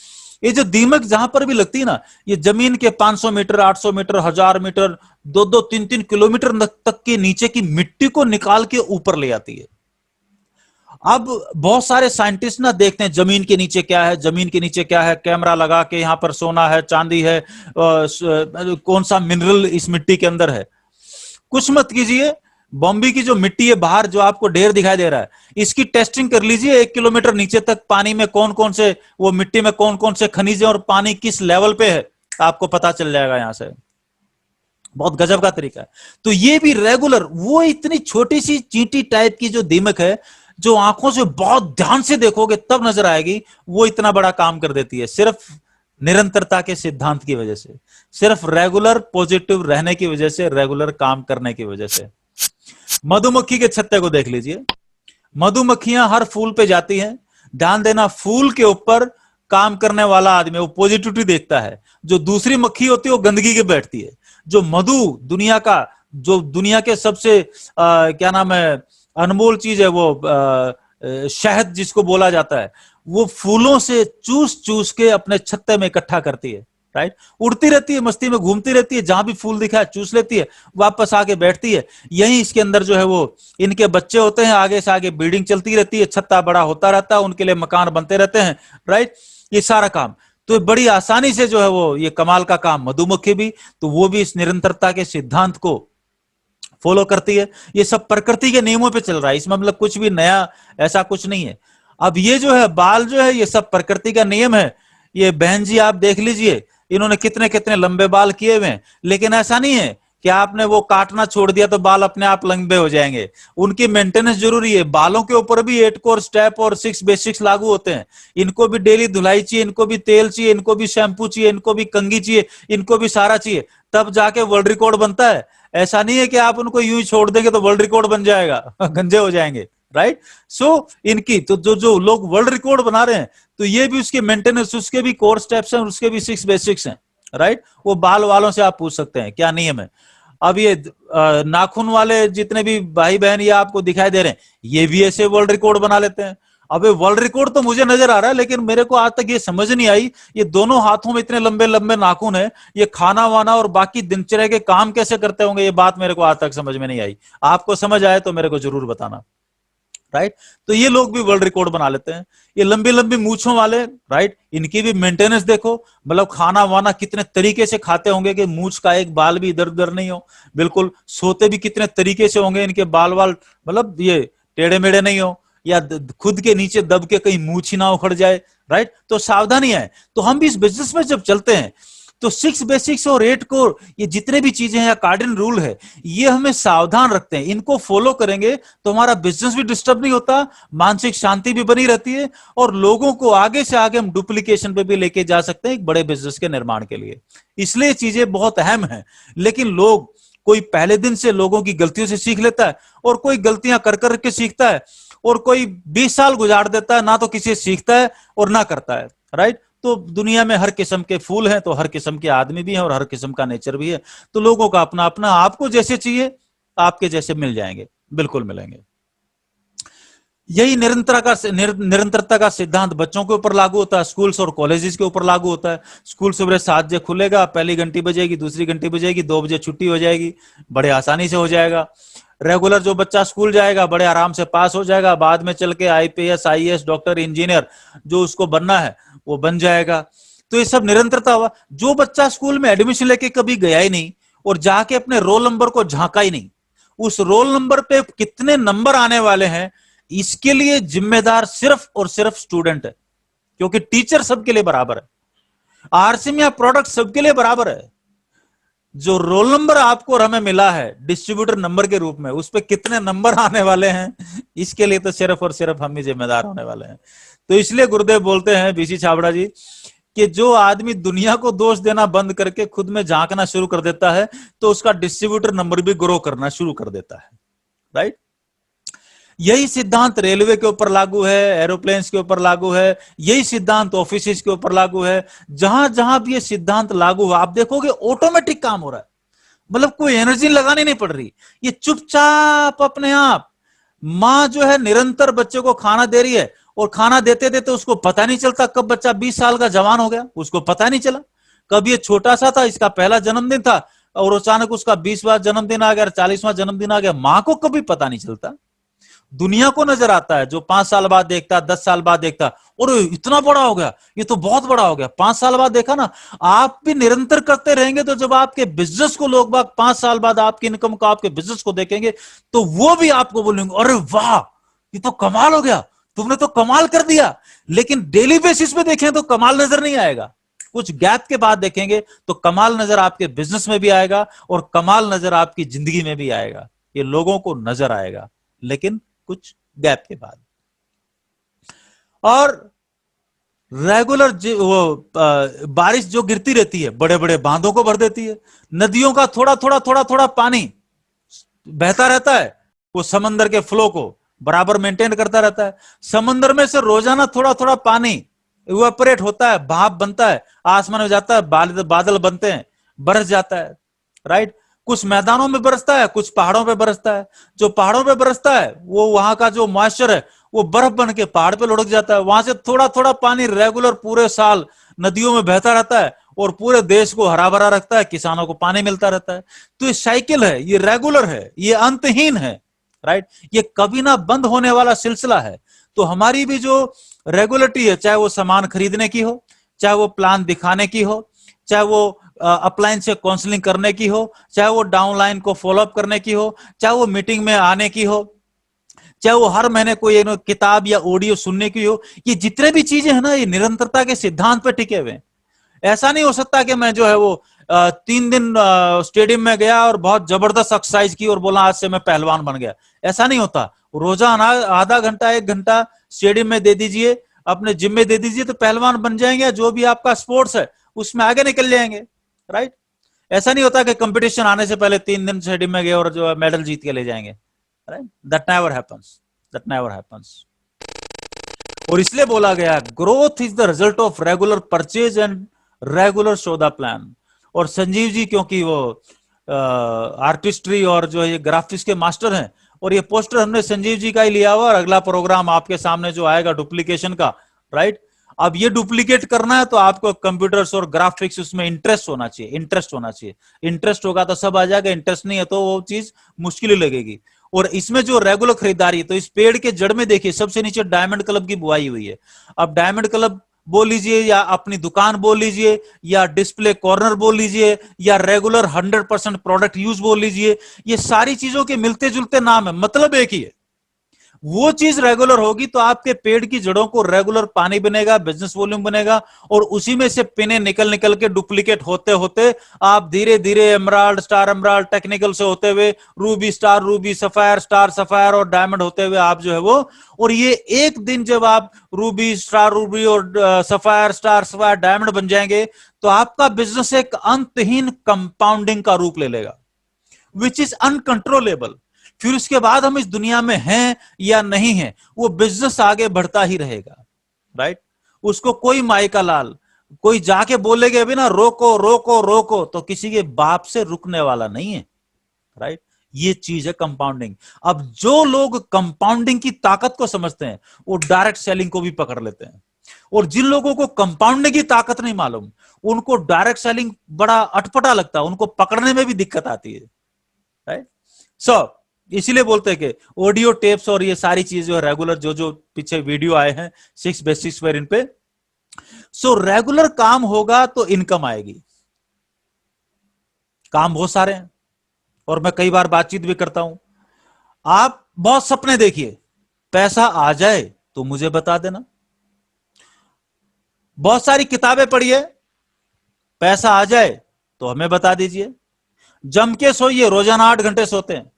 ये जो दीमक जहां पर भी लगती है ना, ये जमीन के 500 मीटर, 800 मीटर, 1000 मीटर, 2-2, 3-3 किलोमीटर तक के नीचे की मिट्टी को निकाल के ऊपर ले आती है। अब बहुत सारे साइंटिस्ट ना देखते हैं जमीन के नीचे क्या है, जमीन के नीचे क्या है, कैमरा लगा के यहां पर सोना है, चांदी है, कौन सा मिनरल इस मिट्टी के अंदर है। कुछ मत कीजिए, बॉम्बे की जो मिट्टी है बाहर जो आपको ढेर दिखाई दे रहा है, इसकी टेस्टिंग कर लीजिए। 1 किलोमीटर नीचे तक पानी में कौन कौन से, वो मिट्टी में कौन कौन से खनिज है और पानी किस लेवल पे है, आपको पता चल जाएगा यहां से। बहुत गजब का तरीका है। तो ये भी रेगुलर, वो इतनी छोटी सी चींटी टाइप की जो दीमक है, जो आंखों से बहुत ध्यान से देखोगे तब नजर आएगी, वो इतना बड़ा काम कर देती है सिर्फ निरंतरता के सिद्धांत की वजह से, सिर्फ रेगुलर पॉजिटिव रहने की वजह से, रेगुलर काम करने की वजह से। मधुमक्खी के छत्ते को देख लीजिए। मधुमक्खियां हर फूल पे जाती हैं। ध्यान देना, फूल के ऊपर काम करने वाला आदमी वो पॉजिटिविटी देखता है। जो दूसरी मक्खी होती है वो गंदगी के बैठती है। जो मधु दुनिया का, जो दुनिया के सबसे क्या नाम है, अनमोल चीज है, वो शहद जिसको बोला जाता है, वो फूलों से चूस चूस के अपने छत्ते में इकट्ठा करती है, राइट। उड़ती रहती है, मस्ती में घूमती रहती है, जहां भी फूल दिखा है चूस लेती है, वापस आके बैठती है। यही इसके अंदर जो है वो इनके बच्चे होते हैं, आगे से आगे ब्रीडिंग चलती रहती है, छत्ता बड़ा होता रहता है, उनके लिए मकान बनते रहते हैं, राइट। ये सारा काम तो बड़ी आसानी से जो है वो ये कमाल का काम मधुमक्खी भी, तो वो भी इस निरंतरता के सिद्धांत को फॉलो करती है। ये सब प्रकृति के नियमों पे चल रहा है, इसमें मतलब कुछ भी नया ऐसा कुछ नहीं है। अब ये जो है बाल जो है, ये सब प्रकृति का नियम है। ये बहन जी आप देख लीजिए, इन्होंने कितने कितने लंबे बाल किए हुए हैं, लेकिन ऐसा नहीं है कि आपने वो काटना छोड़ दिया तो बाल अपने आप लंबे हो जाएंगे। उनकी मेंटेनेंस जरूरी है। बालों के ऊपर भी 8 कोर स्टेप और 6 बेसिक्स लागू होते हैं। इनको भी डेली धुलाई चाहिए, इनको भी तेल चाहिए, इनको भी शैम्पू चाहिए, इनको भी कंघी चाहिए, इनको भी सारा चाहिए, तब जाके वर्ल्ड रिकॉर्ड बनता है। ऐसा नहीं है कि आप उनको यूं ही छोड़ देंगे तो वर्ल्ड रिकॉर्ड बन जाएगा, गंजे हो जाएंगे, राइट। सो इनकी तो जो जो लोग वर्ल्ड रिकॉर्ड बना रहे हैं, तो ये भी उसके मेंटेनेंस, उसके भी कोर स्टेप्स हैं, उसके भी 6 बेसिक्स हैं, राइट। वो बाल वालों से आप पूछ सकते हैं क्या नियम है। अब ये नाखून वाले जितने भी भाई बहन ये आपको दिखाई दे रहे हैं, ये भी ऐसे वर्ल्ड रिकॉर्ड बना लेते हैं। अबे वर्ल्ड रिकॉर्ड तो मुझे नजर आ रहा है, लेकिन मेरे को आज तक ये समझ नहीं आई, ये दोनों हाथों में इतने लंबे लंबे नाखून है, ये खाना वाना और बाकी दिनचर्या के काम कैसे करते होंगे, ये बात मेरे को आज तक समझ में नहीं आई। आपको समझ आए तो मेरे को जरूर बताना, राइट। तो ये लोग भी वर्ल्ड रिकॉर्ड बना लेते हैं। ये लंबी लंबी मूछों वाले, राइट, इनकी भी मेंटेनेंस देखो, मतलब खाना वाना कितने तरीके से खाते होंगे कि मूछ का एक बाल भी इधर उधर नहीं हो, बिल्कुल। सोते भी कितने तरीके से होंगे, इनके बाल वाल मतलब ये टेढ़े मेढ़े नहीं हो, या खुद के नीचे दब के कहीं मूछ ही ना उखड़ जाए, राइट। तो सावधानी है। तो हम भी इस बिजनेस में जब चलते हैं तो 6 बेसिक्स और 8 कोर, ये जितने भी चीजें हैं, कार्डिनल रूल है, ये हमें सावधान रखते हैं। इनको फॉलो करेंगे तो हमारा बिजनेस भी डिस्टर्ब नहीं होता, मानसिक शांति भी बनी रहती है, और लोगों को आगे से आगे हम डुप्लीकेशन पे भी लेके जा सकते हैं एक बड़े बिजनेस के निर्माण के लिए। इसलिए चीजें बहुत अहम है। लेकिन लोग, कोई पहले दिन से लोगों की गलतियों से सीख लेता है, और कोई गलतियां कर करके सीखता है, और कोई 20 साल गुजार देता है, ना तो किसी से सीखता है और ना करता है, राइट। तो दुनिया में हर किस्म के फूल हैं, तो हर किस्म के आदमी भी हैं, और हर किस्म का नेचर भी है। तो लोगों का अपना अपना, आपको जैसे चाहिए आपके जैसे मिल जाएंगे, बिल्कुल मिलेंगे। यही निरंतरता का सिद्धांत बच्चों के ऊपर लागू होता है, स्कूल्स और कॉलेजेस के ऊपर लागू होता है। स्कूल सुबह 7 बजे खुलेगा, पहली घंटी बजेगी, दूसरी घंटी बजेगी, 2 बजे छुट्टी हो जाएगी, बड़े आसानी से हो जाएगा। रेगुलर जो बच्चा स्कूल जाएगा बड़े आराम से पास हो जाएगा, बाद में चल के IPS IAS डॉक्टर इंजीनियर जो उसको बनना है वो बन जाएगा। तो ये सब निरंतरता हुआ। जो बच्चा स्कूल में एडमिशन लेके कभी गया ही नहीं, और जाके अपने रोल नंबर को झांका ही नहीं। उस रोल नंबर पे कितने नंबर आने वाले हैं इसके लिए जिम्मेदार सिर्फ और सिर्फ स्टूडेंट है, क्योंकि टीचर सबके लिए बराबर है, आरसीएम या प्रोडक्ट सबके लिए बराबर है। जो रोल नंबर आपको और हमें मिला है डिस्ट्रीब्यूटर नंबर के रूप में, उस पर कितने नंबर आने वाले हैं इसके लिए तो सिर्फ और सिर्फ हम ही जिम्मेदार होने वाले हैं। तो इसलिए गुरुदेव बोलते हैं बीसी छाबड़ा जी कि जो आदमी दुनिया को दोष देना बंद करके खुद में झांकना शुरू कर देता है तो उसका डिस्ट्रीब्यूटर नंबर भी ग्रो करना शुरू कर देता है। राइट, यही सिद्धांत रेलवे के ऊपर लागू है, एरोप्लेन्स के ऊपर लागू है, यही सिद्धांत ऑफिस के ऊपर लागू है। जहां जहां भी ये सिद्धांत लागू हुआ आप देखोगे ऑटोमेटिक काम हो रहा है, मतलब कोई एनर्जी लगानी नहीं पड़ रही, ये चुपचाप अपने आप। माँ जो है निरंतर बच्चे को खाना दे रही है और खाना देते देते उसको पता नहीं चलता कब बच्चा 20 साल का जवान हो गया, उसको पता नहीं चला। कब ये छोटा सा था, इसका पहला जन्मदिन था और अचानक उसका 20वां जन्मदिन आ गया, 40वां जन्मदिन आ गया। माँ को कभी पता नहीं चलता, दुनिया को नजर आता है। जो 5 साल बाद देखता, 10 साल बाद देखता, और इतना बड़ा हो गया, ये तो बहुत बड़ा हो गया। 5 साल बाद देखा ना, आप भी निरंतर करते रहेंगे तो जब आपके बिजनेस को लोग बाग 5 साल बाद आपकी इनकम को, आपके बिजनेस को देखेंगे तो वो भी आपको बोलेंगे अरे वाह ये तो कमाल हो गया, तुमने तो कमाल कर दिया। लेकिन डेली बेसिस पे देखें तो कमाल नजर नहीं आएगा, कुछ गैप के बाद देखेंगे तो कमाल नजर आपके बिजनेस में भी आएगा और कमाल नजर आपकी जिंदगी में भी आएगा, ये लोगों को नजर आएगा, लेकिन कुछ गैप के बाद। और रेगुलर बारिश जो गिरती रहती है बड़े बड़े बांधों को भर देती है, नदियों का थोड़ा थोड़ा थोड़ा थोड़ा पानी बहता रहता है, वो समंदर के फ्लो को बराबर मेंटेन करता रहता है। समंदर में से रोजाना थोड़ा थोड़ा पानी इवेपोरेट होता है, भाप बनता है, आसमान में जाता है, बादल बनते हैं, बरस जाता है। राइट, कुछ मैदानों में बरसता है, कुछ पहाड़ों पे बरसता है। जो पहाड़ों पे बरसता है वो वहां का जो मॉइस्चर है वो बर्फ बन के पहाड़ पे लुढ़क जाता है, वहां से थोड़ा थोड़ा पानी रेगुलर पूरे साल नदियों में बहता रहता है और पूरे देश को हरा भरा रखता है, किसानों को पानी मिलता रहता है। तो ये साइकिल है, ये रेगुलर है, ये अंतहीन है। राइट, ये कभी ना बंद होने वाला सिलसिला है। तो हमारी भी जो रेगुलरिटी है, चाहे वो सामान खरीदने की हो, चाहे वो प्लान दिखाने की हो, चाहे वो अपलाइन से काउंसलिंग करने की हो, चाहे वो डाउनलाइन को फॉलोअप करने की हो, चाहे वो मीटिंग में आने की हो, चाहे वो हर महीने कोई किताब या ऑडियो सुनने की हो, ये जितने भी चीजें हैं ना, ये निरंतरता के सिद्धांत पे टिके हुए हैं। ऐसा नहीं हो सकता कि मैं जो है वो 3 दिन स्टेडियम में गया और बहुत जबरदस्त एक्सरसाइज की और बोला आज से मैं पहलवान बन गया। ऐसा नहीं होता। रोजाना आधा घंटा 1 घंटा स्टेडियम में दे दीजिए, अपने जिम में दे दीजिए, तो पहलवान बन जाएंगे। जो भी आपका स्पोर्ट्स है उसमें आगे निकल जाएंगे। राइट, ऐसा नहीं होता कि कंपटीशन आने से पहले 3 दिन स्टेडियम में गए और जो मेडल जीत के ले जाएंगे। Right, that never happens, that never happens. और इसलिए बोला गया growth is the result of regular purchase and regular show the plan. और संजीव जी क्योंकि वो आर्टिस्ट्री और जो ये ग्राफिक्स के मास्टर हैं, और ये पोस्टर हमने संजीव जी का ही लिया हुआ, और अगला प्रोग्राम आपके सामने जो आएगा डुप्लीकेशन का। राइट, अब ये डुप्लीकेट करना है तो आपको कंप्यूटर्स और ग्राफिक्स उसमें इंटरेस्ट होना चाहिए, इंटरेस्ट होना चाहिए। इंटरेस्ट होगा तो सब आ जाएगा, इंटरेस्ट नहीं है तो वो चीज मुश्किल ही लगेगी। और इसमें जो रेगुलर खरीदारी, तो इस पेड़ के जड़ में देखिए सबसे नीचे डायमंड क्लब की बुआई हुई है। अब डायमंड क्लब बोल लीजिए, या अपनी दुकान बोल लीजिए, या डिस्प्ले कॉर्नर बोल लीजिए, या रेगुलर 100% प्रोडक्ट यूज बोल लीजिए, ये सारी चीजों के मिलते जुलते नाम है, मतलब एक ही है। वो चीज रेगुलर होगी तो आपके पेड़ की जड़ों को रेगुलर पानी बनेगा, बिजनेस वॉल्यूम बनेगा, और उसी में से पिने निकल निकल के डुप्लीकेट होते होते आप धीरे धीरे एमराल्ड, स्टार एमराल्ड, टेक्निकल से होते हुए Ruby, star Ruby, sapphire, star sapphire और डायमंड होते हुए आप जो है वो, और ये एक दिन जब आप रूबी, स्टार रूबी और सफायर, स्टार सफायर, डायमंड बन जाएंगे तो आपका बिजनेस एक अंतहीन कंपाउंडिंग का रूप ले लेगा, विच इज अनकंट्रोलेबल। फिर उसके बाद हम इस दुनिया में हैं या नहीं हैं, वो बिजनेस आगे बढ़ता ही रहेगा। राइट, उसको कोई माई का लाल, कोई जाके बोलेगे अभी ना रोको रोको रोको, तो किसी के बाप से रुकने वाला नहीं है। राइट, ये चीज है कंपाउंडिंग। अब जो लोग कंपाउंडिंग की ताकत को समझते हैं वो डायरेक्ट सेलिंग को भी पकड़ लेते हैं, और जिन लोगों को कंपाउंडिंग की ताकत नहीं मालूम उनको डायरेक्ट सेलिंग बड़ा अटपटा लगता है, उनको पकड़ने में भी दिक्कत आती है। राइट, सो इसीलिए बोलते हैं कि ऑडियो टेप्स और ये सारी चीजें जो रेगुलर, जो जो पीछे वीडियो आए हैं 6 बेसिक्स पर, इन पे सो रेगुलर काम होगा तो इनकम आएगी। काम बहुत सारे हैं और मैं कई बार बातचीत भी करता हूं। आप बहुत सपने देखिए, पैसा आ जाए तो मुझे बता देना। बहुत सारी किताबें पढ़िए, पैसा आ जाए तो हमें बता दीजिए। जम के सोइए, रोजाना 8 घंटे सोते हैं,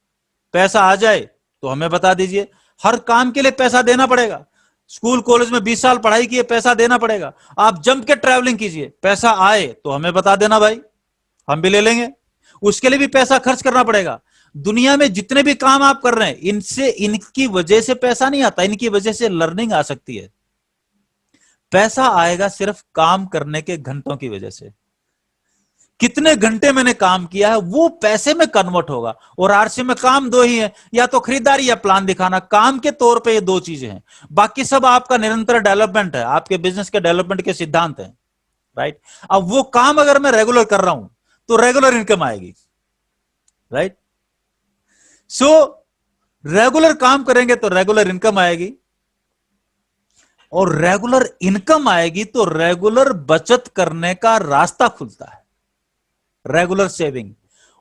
पैसा आ जाए तो हमें बता दीजिए। हर काम के लिए पैसा देना पड़ेगा। स्कूल कॉलेज में 20 साल पढ़ाई की है, पैसा देना पड़ेगा। आप जम के ट्रैवलिंग कीजिए, पैसा आए तो हमें बता देना भाई, हम भी ले लेंगे। उसके लिए भी पैसा खर्च करना पड़ेगा। दुनिया में जितने भी काम आप कर रहे हैं, इनसे, इनकी वजह से पैसा नहीं आता, इनकी वजह से लर्निंग आ सकती है। पैसा आएगा सिर्फ काम करने के घंटों की वजह से। कितने घंटे मैंने काम किया है वो पैसे में कन्वर्ट होगा। और आरसी में काम दो ही है, या तो खरीदारी या प्लान दिखाना। काम के तौर पे ये दो चीजें हैं, बाकी सब आपका निरंतर डेवलपमेंट है, आपके बिजनेस के डेवलपमेंट के सिद्धांत हैं, राइट। अब वो काम अगर मैं रेगुलर कर रहा हूं तो रेगुलर इनकम आएगी, राइट। सो रेगुलर काम करेंगे तो रेगुलर इनकम आएगी, और रेगुलर इनकम आएगी तो रेगुलर बचत करने का रास्ता खुलता है, रेगुलर सेविंग।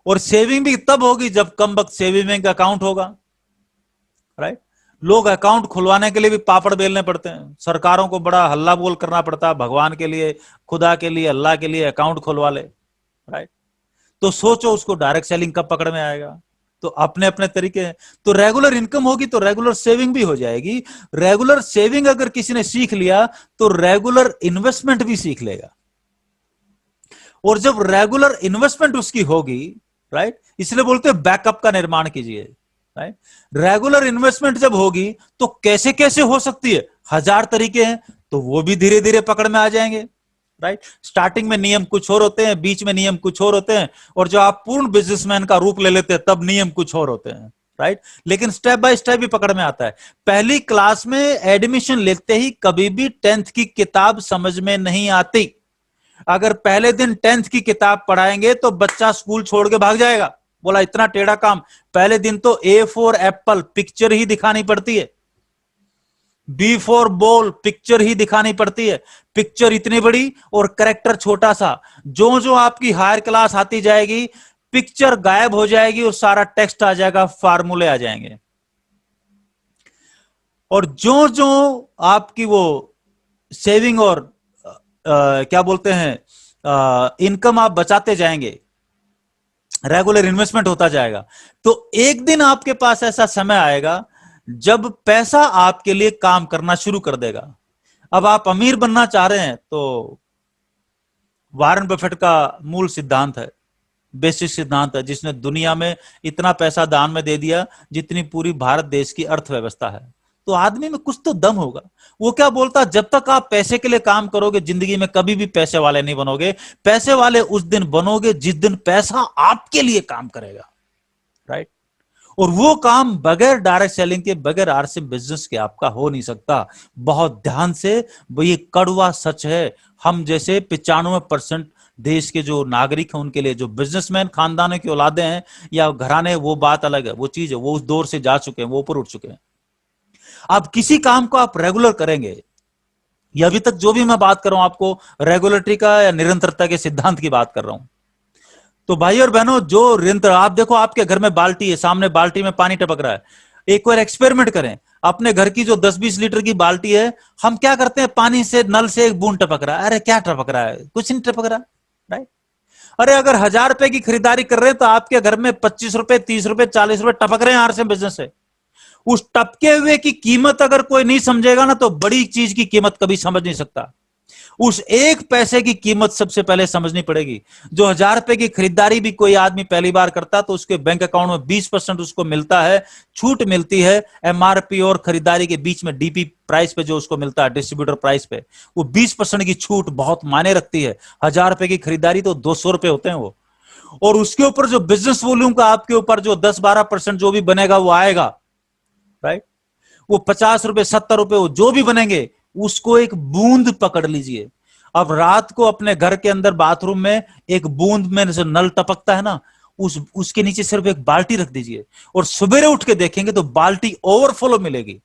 और सेविंग भी तब होगी जब कम वक्त सेविंग अकाउंट होगा, राइट। लोग अकाउंट खुलवाने के लिए भी पापड़ बेलने पड़ते हैं, सरकारों को बड़ा हल्ला बोल करना पड़ता है, भगवान के लिए, खुदा के लिए, अल्लाह के लिए अकाउंट खुलवा ले, राइट। तो सोचो उसको डायरेक्ट सेलिंग कब पकड़ में आएगा। तो अपने अपने तरीके हैं। तो रेगुलर इनकम होगी तो रेगुलर सेविंग भी हो जाएगी। रेगुलर सेविंग अगर किसी ने सीख लिया तो रेगुलर इन्वेस्टमेंट भी सीख लेगा। और जब रेगुलर इन्वेस्टमेंट उसकी होगी, राइट, इसलिए बोलते हैं बैकअप का निर्माण कीजिए, राइट। रेगुलर इन्वेस्टमेंट जब होगी तो कैसे कैसे हो सकती है, 1000 तरीके हैं, तो वो भी धीरे धीरे पकड़ में आ जाएंगे, राइट। स्टार्टिंग में नियम कुछ और होते हैं, बीच में नियम कुछ और होते हैं, और जो आप पूर्ण बिजनेसमैन का रूप ले लेते हैं तब नियम कुछ और होते हैं, राइट। लेकिन स्टेप बाय स्टेप भी पकड़ में आता है। पहली क्लास में एडमिशन लेते ही कभी भी 10th की किताब समझ में नहीं आती। अगर पहले दिन 10th की किताब पढ़ाएंगे तो बच्चा स्कूल छोड़ के भाग जाएगा, बोला इतना टेढ़ा काम। पहले दिन तो ए फॉर एप्पल पिक्चर ही दिखानी पड़ती है, बी फॉर बॉल पिक्चर ही दिखानी पड़ती है। पिक्चर इतनी बड़ी और कैरेक्टर छोटा सा। जो जो आपकी हायर क्लास आती जाएगी पिक्चर गायब हो जाएगी और सारा टेक्स्ट आ जाएगा, फार्मूले आ जाएंगे। और जो जो आपकी वो सेविंग और क्या बोलते हैं इनकम आप बचाते जाएंगे, रेगुलर इन्वेस्टमेंट होता जाएगा, तो एक दिन आपके पास ऐसा समय आएगा जब पैसा आपके लिए काम करना शुरू कर देगा। अब आप अमीर बनना चाह रहे हैं तो वारेन बफेट का मूल सिद्धांत है, बेसिक सिद्धांत है, जिसने दुनिया में इतना पैसा दान में दे दिया जितनी पूरी भारत देश की अर्थव्यवस्था है। तो आदमी में कुछ तो दम होगा। वो क्या बोलता, जब तक आप पैसे के लिए काम करोगे जिंदगी में कभी भी पैसे वाले नहीं बनोगे। पैसे वाले उस दिन बनोगे जिस दिन पैसा आपके लिए काम करेगा, राइट। और वो काम बगैर डायरेक्ट सेलिंग के, बगैर आरसी बिजनेस के आपका हो नहीं सकता। बहुत ध्यान से, ये कड़वा सच है। हम जैसे 95% देश के जो नागरिक हैं उनके लिए, जो बिजनेसमैन खानदानों की औलादे हैं या घराने, वो बात अलग है, वो चीज है, वो उस दौर से जा चुके हैं, वो ऊपर उठ चुके हैं। अब किसी काम को आप रेगुलर करेंगे, या अभी तक जो भी मैं बात कर रहा हूं आपको रेगुलरिटी का या निरंतरता के सिद्धांत की बात कर रहा हूं। तो भाई और बहनों, जो निरंतर, आप देखो आपके घर में बाल्टी है, सामने बाल्टी में पानी टपक रहा है। एक बार एक्सपेरिमेंट करें, अपने घर की जो 10-20 लीटर की बाल्टी है, हम क्या करते हैं, पानी से नल से एक बूंद टपक रहा है, अरे क्या टपक रहा है, कुछ नहीं टपक रहा, राइट। अरे अगर 1000 रुपए की खरीदारी कर रहे हैं तो आपके घर में 25 रुपए, 30 रुपए, 40 रुपए टपक रहे हैं आरसी बिजनेस से। उस टपके हुए की कीमत अगर कोई नहीं समझेगा ना, तो बड़ी चीज की कीमत कभी समझ नहीं सकता। उस एक पैसे की कीमत सबसे पहले समझनी पड़ेगी। जो 1000 रुपए की खरीदारी भी कोई आदमी पहली बार करता तो उसके बैंक अकाउंट में 20% उसको मिलता है, छूट मिलती है। एमआरपी और खरीदारी के बीच में डीपी प्राइस पे जो उसको मिलता है, डिस्ट्रीब्यूटर प्राइस पे, वो 20% की छूट बहुत मायने रखती है। 1000 रुपए की खरीदारी तो 200 रुपए होते हैं वो। और उसके ऊपर जो बिजनेस वॉल्यूम का आपके ऊपर जो 10-12% जो भी बनेगा वो आएगा, राइट। वो 50 रुपए, 70 रुपए जो भी बनेंगे, उसको एक बूंद पकड़ लीजिए। अब रात को अपने घर के अंदर बाथरूम में एक बूंद में जो नल टपकता है ना, उसके नीचे सिर्फ एक बाल्टी रख दीजिए और सवेरे उठ के देखेंगे तो बाल्टी ओवरफ्लो मिलेगी।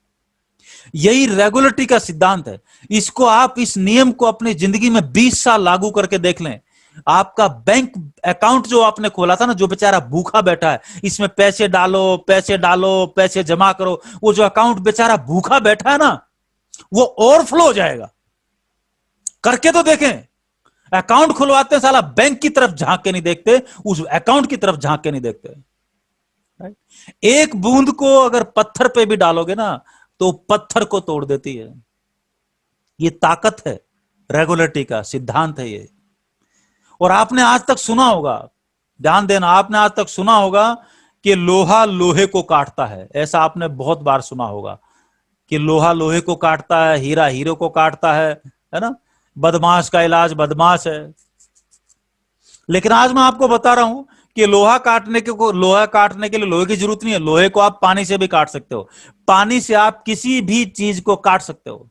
यही रेगुलरिटी का सिद्धांत है। इसको आप, इस नियम को अपनी जिंदगी में 20 साल लागू करके देख लें। आपका बैंक अकाउंट जो आपने खोला था ना, जो बेचारा भूखा बैठा है, इसमें पैसे डालो पैसे डालो पैसे जमा करो, वो जो अकाउंट बेचारा भूखा बैठा है ना, वो ओवरफ्लो हो जाएगा। करके तो देखें। अकाउंट खुलवाते हैं, साला बैंक की तरफ झांक के नहीं देखते, उस अकाउंट की तरफ झांक के नहीं देखते। एक बूंद को अगर पत्थर पे भी डालोगे ना, तो पत्थर को तोड़ देती है। ये ताकत है रेगुलेटरी का, सिद्धांत है ये। और आपने आज तक सुना होगा, ध्यान देना, आपने आज तक सुना होगा कि लोहा लोहे को काटता है। ऐसा आपने बहुत बार सुना होगा कि लोहा लोहे को काटता है, हीरा हीरे को काटता है ना। बदमाश का इलाज बदमाश है। लेकिन आज मैं आपको बता रहा हूं कि लोहा काटने के लिए लोहे की जरूरत नहीं है। लोहे को आप पानी से भी काट सकते हो। पानी से आप किसी भी चीज को काट सकते हो।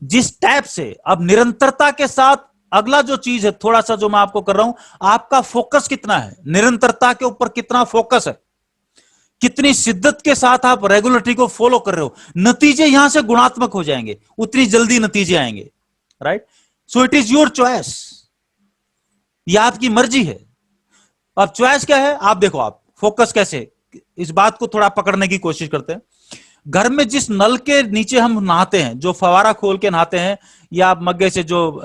जिस टाइप से अब निरंतरता के साथ, अगला जो चीज है थोड़ा सा जो मैं आपको कर रहा हूं, आपका फोकस कितना है, निरंतरता के ऊपर कितना फोकस है, कितनी शिद्दत के साथ आप रेगुलेटरी को फॉलो कर रहे हो, नतीजे यहां से गुणात्मक हो जाएंगे, उतनी जल्दी नतीजे आएंगे। Right. So it is your choice, ये आपकी मर्जी है। अब चॉइस क्या है, आप देखो, आप फोकस कैसे, इस बात को थोड़ा पकड़ने की कोशिश करते हैं। घर में जिस नल के नीचे हम नहाते हैं, जो फवारा खोल के नहाते हैं, या मग्गे से जो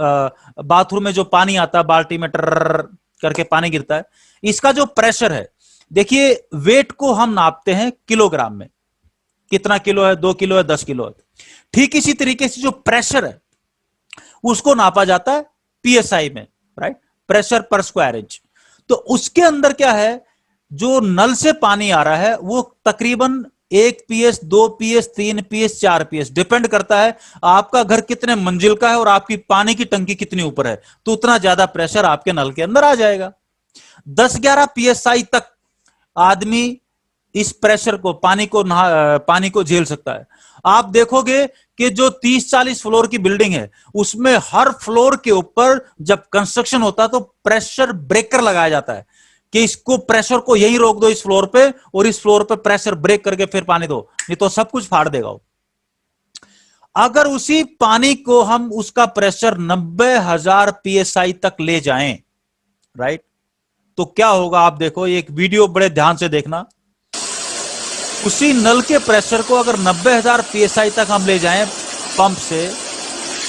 बाथरूम में जो पानी आता है, बाल्टी में टर करके पानी गिरता है, इसका जो प्रेशर है, देखिए वेट को हम नापते हैं किलोग्राम में, कितना किलो है, 2 किलो है, 10 किलो है। ठीक इसी तरीके से जो प्रेशर है उसको नापा जाता है पीएसआई में, राइट, प्रेशर पर स्क्वायर इंच। तो उसके अंदर क्या है, जो नल से पानी आ रहा है वो तकरीबन 1 PS, 2 PS, 3 PS, 4 PS, depend करता है आपका घर कितने मंजिल का है और आपकी पानी की टंकी कितनी ऊपर है, तो उतना ज्यादा प्रेशर आपके नल के अंदर आ जाएगा। 10-11 पीएसआई तक आदमी इस प्रेशर को, पानी को झेल सकता है। आप देखोगे कि जो 30-40 फ्लोर की बिल्डिंग है, उसमें हर फ्लोर के ऊपर जब कंस्ट्रक्शन होता है तो प्रेशर ब्रेकर लगाया जाता है कि इसको, प्रेशर को यहीं रोक दो इस फ्लोर पे, और इस फ्लोर पे प्रेशर ब्रेक करके फिर पानी दो, नहीं तो सब कुछ फाड़ देगा। अगर उसी पानी को हम, उसका प्रेशर 90,000 पीएसआई तक ले जाएं, राइट, तो क्या होगा आप देखो, एक वीडियो बड़े ध्यान से देखना। उसी नल के प्रेशर को अगर 90,000 पीएसआई तक हम ले जाएं पंप से,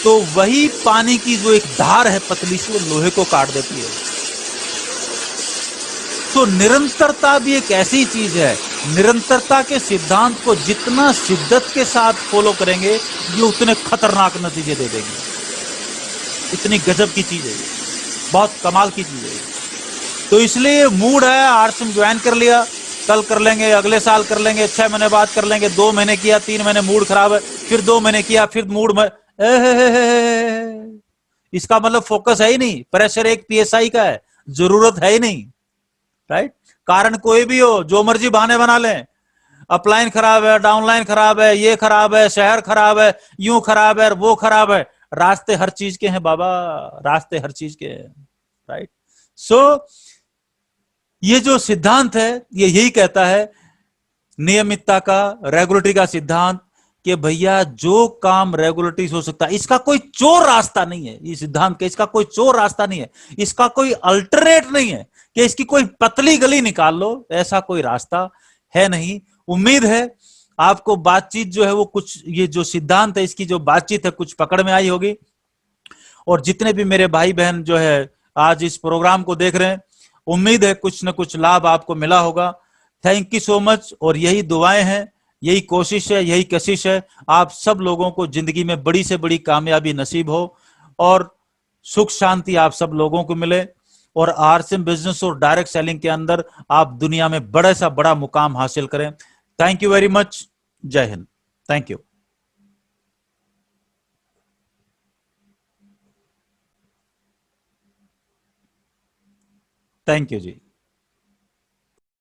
तो वही पानी की जो एक धार है पतली सी, वो लोहे को काट देती है। तो निरंतरता भी एक ऐसी चीज है, निरंतरता के सिद्धांत को जितना शिद्दत के साथ फॉलो करेंगे, ये उतने खतरनाक नतीजे दे देंगे। इतनी गजब की चीज है, बहुत कमाल की चीज है। तो इसलिए मूड है, आरसीएम ज्वाइन कर लिया, कल कर लेंगे, अगले साल कर लेंगे, 6 महीने बाद कर लेंगे, 2 महीने किया, 3 महीने मूड खराब है, फिर 2 महीने किया, फिर मूड में, इसका मतलब फोकस है ही नहीं, प्रेशर 1 पीएसआई का है, जरूरत है ही नहीं। राइट। कारण कोई भी हो, जो मर्जी बहाने बना लें, अपलाइन खराब है, डाउनलाइन खराब है, ये खराब है, शहर खराब है, यूं खराब है, वो खराब है, रास्ते हर चीज के हैं बाबा, रास्ते हर चीज के हैं। राइट। सो ये जो सिद्धांत है, ये यही कहता है, नियमितता का, रेगुलेटरी का सिद्धांत, कि भैया जो काम रेगुलेटरी हो सकता है, इसका कोई चोर रास्ता नहीं है, ये सिद्धांत का इसका कोई चोर रास्ता नहीं है, इसका कोई अल्टरनेट नहीं है कि इसकी कोई पतली गली निकाल लो, ऐसा कोई रास्ता है नहीं। उम्मीद है आपको बातचीत जो है वो कुछ, ये जो सिद्धांत है इसकी जो बातचीत है कुछ पकड़ में आई होगी। और जितने भी मेरे भाई बहन जो है आज इस प्रोग्राम को देख रहे हैं, उम्मीद है कुछ न कुछ लाभ आपको मिला होगा। Thank you so much. और यही दुआएं हैं, यही कोशिश है, यही कशिश है, आप सब लोगों को जिंदगी में बड़ी से बड़ी कामयाबी नसीब हो और सुख शांति आप सब लोगों को मिले, और आरसीएम बिजनेस और डायरेक्ट सेलिंग के अंदर आप दुनिया में बड़ा सा बड़ा मुकाम हासिल करें। Thank you very much. जय Hind. Thank you. Thank you ji.